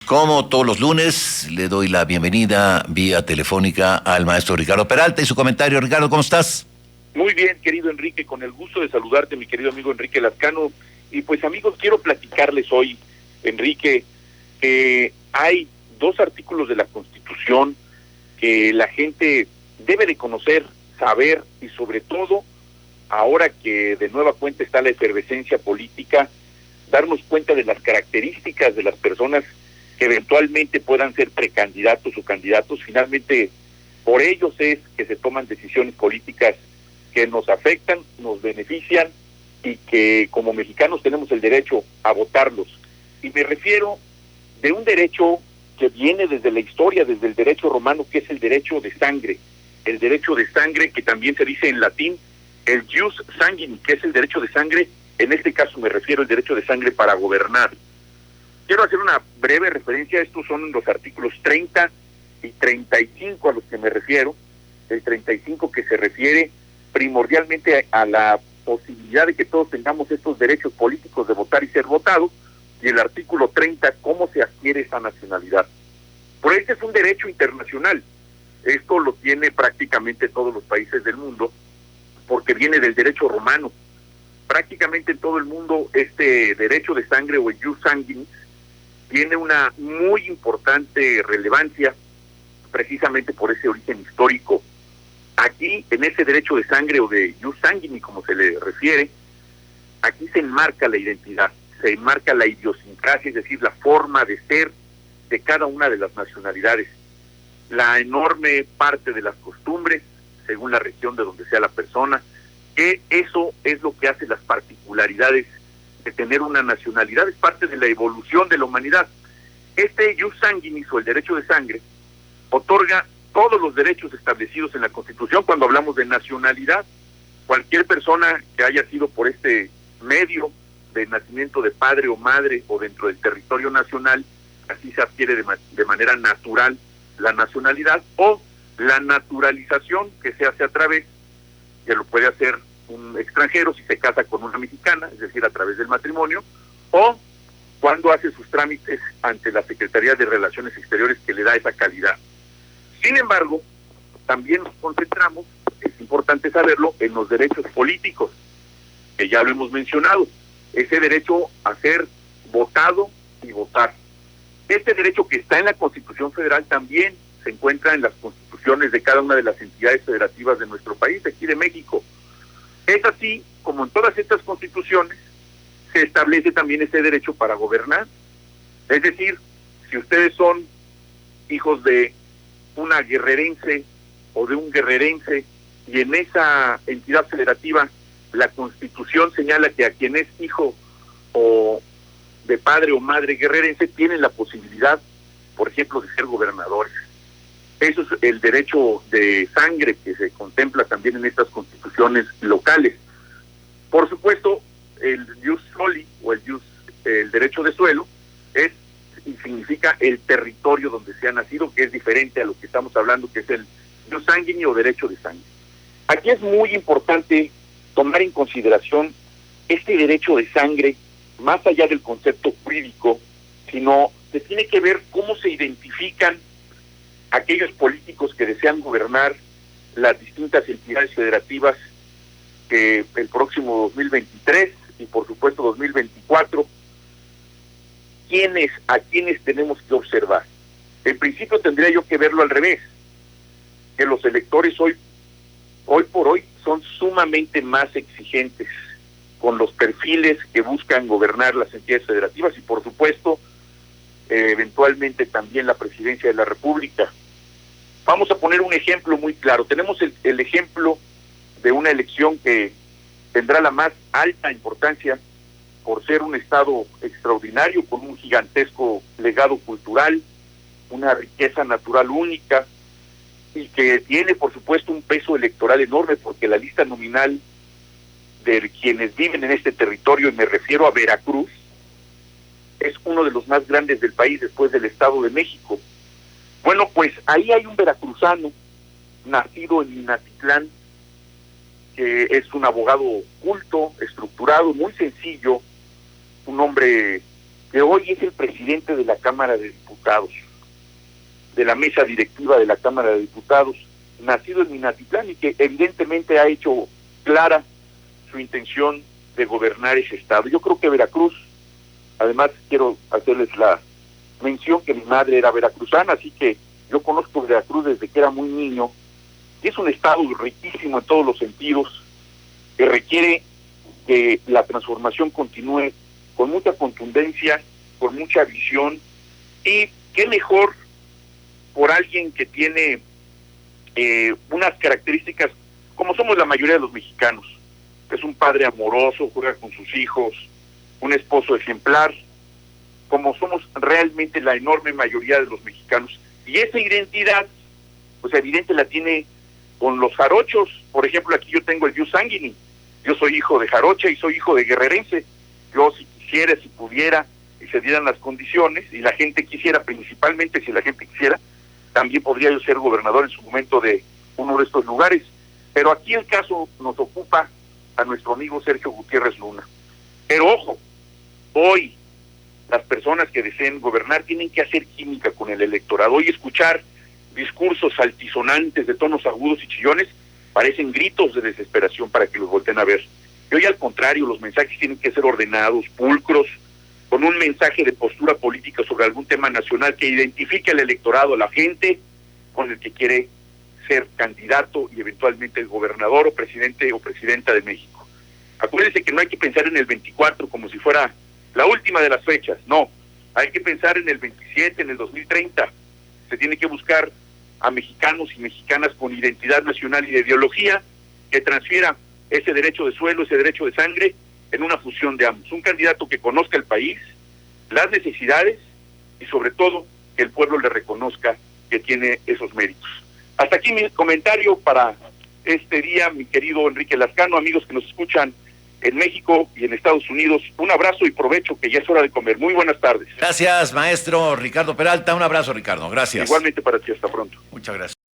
Como todos los lunes, le doy la bienvenida vía telefónica al maestro Ricardo Peralta y su comentario. Ricardo, ¿cómo estás? Muy bien, querido Enrique, con el gusto de saludarte, mi querido amigo Enrique Lazcano. Y pues, amigos, quiero platicarles hoy, Enrique, que hay dos artículos de la Constitución que la gente debe de conocer, saber y sobre todo, ahora que de nueva cuenta está la efervescencia política, darnos cuenta de las características de las personas que eventualmente puedan ser precandidatos o candidatos. Finalmente, por ellos es que se toman decisiones políticas que nos afectan, nos benefician y que como mexicanos tenemos el derecho a votarlos. Y me refiero de un derecho que viene desde la historia, desde el derecho romano, que es el derecho de sangre. El derecho de sangre, que también se dice en latín, el jus sanguini, que es el derecho de sangre. En este caso me refiero al derecho de sangre para gobernar. Quiero hacer una breve referencia. Estos son los artículos 30 y 35 a los que me refiero. El 35 que se refiere primordialmente a la posibilidad de que todos tengamos estos derechos políticos de votar y ser votados, y el artículo 30, cómo se adquiere esa nacionalidad. Por este es un derecho internacional. Esto lo tiene prácticamente todos los países del mundo, porque viene del derecho romano. Prácticamente en todo el mundo este derecho de sangre o el jus sanguinis tiene una muy importante relevancia, precisamente por ese origen histórico. Aquí, en ese derecho de sangre o de jus sanguini, como se le refiere, aquí se enmarca la identidad, se enmarca la idiosincrasia, es decir, la forma de ser de cada una de las nacionalidades, la enorme parte de las costumbres, según la región de donde sea la persona, que eso es lo que hace las particularidades de tener una nacionalidad, es parte de la evolución de la humanidad. Este jus sanguinis o el derecho de sangre otorga todos los derechos establecidos en la Constitución. Cuando hablamos de nacionalidad, cualquier persona que haya sido por este medio de nacimiento de padre o madre o dentro del territorio nacional, así se adquiere de manera natural la nacionalidad, o la naturalización que se hace a través, que lo puede hacer un extranjero si se casa con una mexicana, es decir, a través del matrimonio, o cuando hace sus trámites ante la Secretaría de Relaciones Exteriores, que le da esa calidad. Sin embargo, también nos concentramos, es importante saberlo, en los derechos políticos, que ya lo hemos mencionado, ese derecho a ser votado y votar. Este derecho que está en la Constitución Federal también se encuentra en las constituciones de cada una de las entidades federativas de nuestro país, aquí de México. Es así como en todas estas constituciones se establece también ese derecho para gobernar. Es decir, si ustedes son hijos de una guerrerense o de un guerrerense y en esa entidad federativa la Constitución señala que a quien es hijo o de padre o madre guerrerense tienen la posibilidad, por ejemplo, de ser gobernadores. Eso es el derecho de sangre que se contempla también en estas constituciones locales. Por supuesto, el jus soli o el derecho de suelo es y significa el territorio donde se ha nacido, que es diferente a lo que estamos hablando, que es el jus sanguini o derecho de sangre. Aquí es muy importante tomar en consideración este derecho de sangre, más allá del concepto jurídico, sino se tiene que ver cómo se identifican aquellos políticos que desean gobernar las distintas entidades federativas que el próximo 2023 y por supuesto 2024, a quienes tenemos que observar. En principio tendría yo que verlo al revés, que los electores hoy por hoy son sumamente más exigentes con los perfiles que buscan gobernar las entidades federativas y por supuesto eventualmente también la presidencia de la República. Vamos a poner un ejemplo muy claro. Tenemos el ejemplo de una elección que tendrá la más alta importancia por ser un estado extraordinario, con un gigantesco legado cultural, una riqueza natural única, y que tiene, por supuesto, un peso electoral enorme, porque la lista nominal de quienes viven en este territorio, y me refiero a Veracruz, es uno de los más grandes del país después del Estado de México. Bueno, pues ahí hay un veracruzano, nacido en Minatitlán, que es un abogado culto, estructurado, muy sencillo, un hombre que hoy es el presidente de la Cámara de Diputados, de la mesa directiva de la Cámara de Diputados, nacido en Minatitlán y que evidentemente ha hecho clara su intención de gobernar ese estado. Yo creo que Veracruz, además quiero hacerles la mención que mi madre era veracruzana, así que yo conozco Veracruz desde que era muy niño, y es un estado riquísimo en todos los sentidos, que requiere que la transformación continúe con mucha contundencia, con mucha visión, y qué mejor por alguien que tiene unas características como somos la mayoría de los mexicanos. Es un padre amoroso, juega con sus hijos, un esposo ejemplar, como somos realmente la enorme mayoría de los mexicanos. Y esa identidad, pues evidente la tiene con los jarochos. Por ejemplo, aquí yo tengo el Ius Sanguini. Yo soy hijo de jarocha y soy hijo de guerrerense. Yo si quisiera, si pudiera, y se dieran las condiciones, y la gente quisiera, principalmente si la gente quisiera, también podría yo ser gobernador en su momento de uno de estos lugares. Pero aquí el caso nos ocupa a nuestro amigo Sergio Gutiérrez Luna. Pero ojo, hoy las personas que deseen gobernar tienen que hacer química con el electorado. Hoy escuchar discursos altisonantes de tonos agudos y chillones parecen gritos de desesperación para que los volteen a ver. Y hoy al contrario, los mensajes tienen que ser ordenados, pulcros, con un mensaje de postura política sobre algún tema nacional que identifique al electorado, a la gente con el que quiere ser candidato y eventualmente el gobernador o presidente o presidenta de México. Acuérdense que no hay que pensar en el 24 como si fuera la última de las fechas, no, hay que pensar en el 27, en el 2030. Se tiene que buscar a mexicanos y mexicanas con identidad nacional y de ideología que transfiera ese derecho de suelo, ese derecho de sangre en una fusión de ambos. Un candidato que conozca el país, las necesidades y sobre todo que el pueblo le reconozca que tiene esos méritos. Hasta aquí mi comentario para este día, mi querido Enrique Lascano, amigos que nos escuchan en México y en Estados Unidos. Un abrazo y provecho, que ya es hora de comer. Muy buenas tardes. Gracias, maestro Ricardo Peralta. Un abrazo, Ricardo. Gracias. Igualmente para ti, hasta pronto. Muchas gracias.